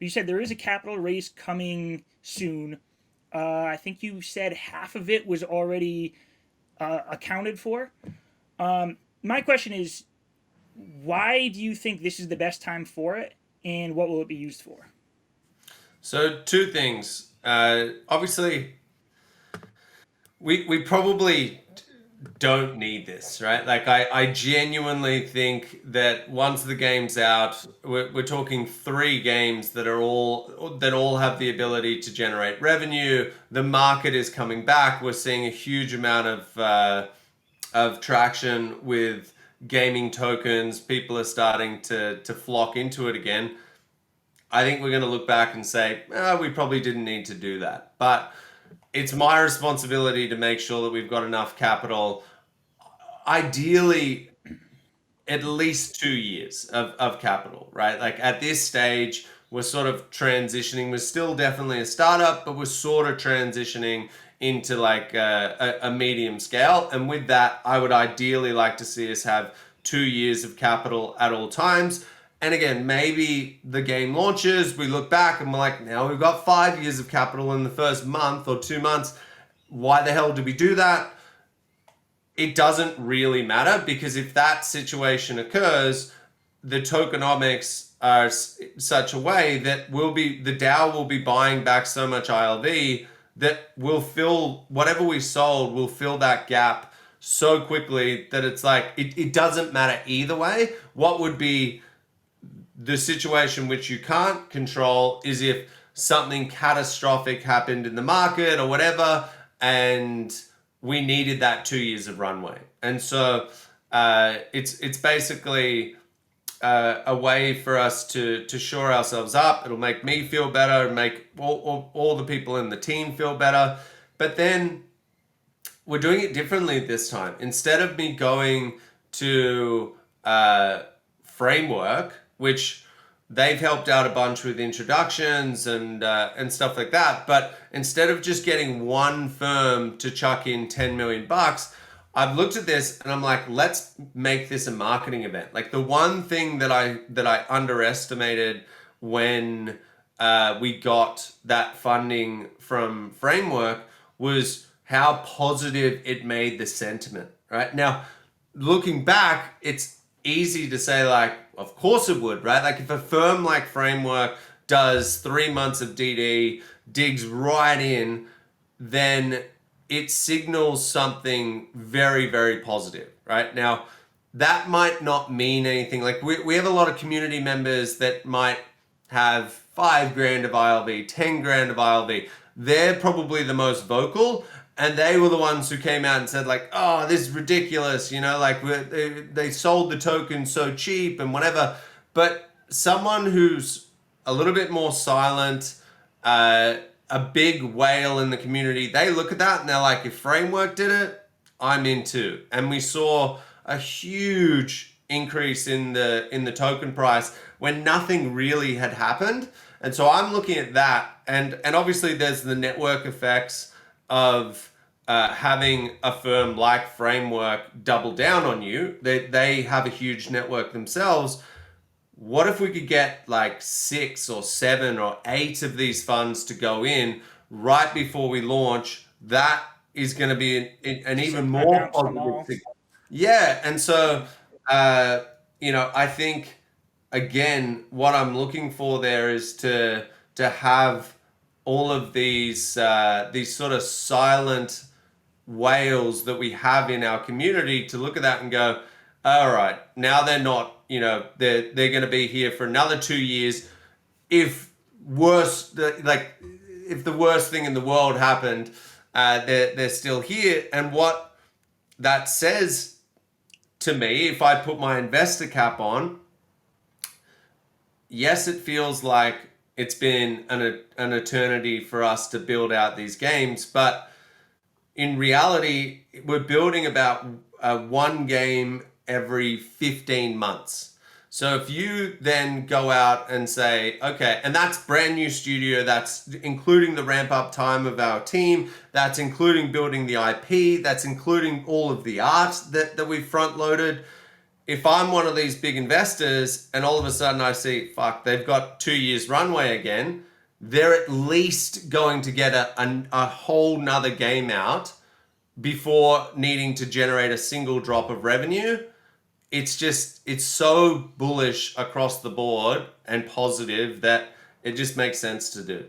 you said there is a capital raise coming soon. I think you said half of it was already accounted for. My question is, why do you think this is the best time for it, and what will it be used for? So two things. Obviously, we probably don't need this, right? Like I genuinely think that once the game's out, we're talking 3 games that all have the ability to generate revenue. The market is coming back. We're seeing a huge amount of traction with gaming tokens. People are starting to flock into it again. I think we're going to look back and say, we probably didn't need to do that. But it's my responsibility to make sure that we've got enough capital, ideally at least 2 years of capital, right? Like at this stage, we're sort of transitioning. We're still definitely a startup, but we're sort of transitioning into like a medium scale. And with that, I would ideally like to see us have 2 years of capital at all times. And again, maybe the game launches, we look back and we're like, now we've got 5 years of capital in the first month or 2 months. Why the hell did we do that? It doesn't really matter, because if that situation occurs, the tokenomics are such a way that the DAO will be buying back so much ILV that will fill whatever we sold, will fill that gap so quickly that it's like it doesn't matter either way. What would be the situation which you can't control is if something catastrophic happened in the market or whatever, and we needed that 2 years of runway. And so it's basically a way for us to shore ourselves up. It'll make me feel better, and make all the people in the team feel better. But then we're doing it differently this time. Instead of me going to Framework, which they've helped out a bunch with introductions and stuff like that, but instead of just getting one firm to chuck in 10 million bucks, I've looked at this and I'm like, let's make this a marketing event. Like the one thing that I underestimated when we got that funding from Framework was how positive it made the sentiment. Right now, looking back, it's easy to say like, of course it would, right? Like if a firm like Framework does 3 months of DD, digs right in, then it signals something very, very positive, right? Now, that might not mean anything. Like we have a lot of community members that might have 5 grand of ILV, 10 grand of ILV. They're probably the most vocal, and they were the ones who came out and said like, oh, this is ridiculous, like they sold the token so cheap and whatever. But someone who's a little bit more silent, a big whale in the community, they look at that and they're like, if Framework did it, I'm in too. And we saw a huge increase in the token price when nothing really had happened. And so I'm looking at that, and obviously there's the network effects of having a firm like Framework double down on you. They have a huge network themselves. What if we could get like 6 or 7 or 8 of these funds to go in right before we launch? That is going to be an even more Announce them positive all. thing. Yeah, and so I think again, what I'm looking for there is to have all of these sort of silent whales that we have in our community to look at that and go, all right, now they're not, they're going to be here for another 2 years. If if the worst thing in the world happened, they're still here. And what that says to me, if I put my investor cap on, yes, it feels like it's been an eternity for us to build out these games, but in reality, we're building about one game every 15 months. So if you then go out and say, okay, and that's brand new studio, that's including the ramp up time of our team, that's including building the IP, that's including all of the art that we've front loaded. if I'm one of these big investors and all of a sudden I see, fuck, they've got 2 years runway again, they're at least going to get a whole nother game out before needing to generate a single drop of revenue. It's so bullish across the board and positive that it just makes sense to do.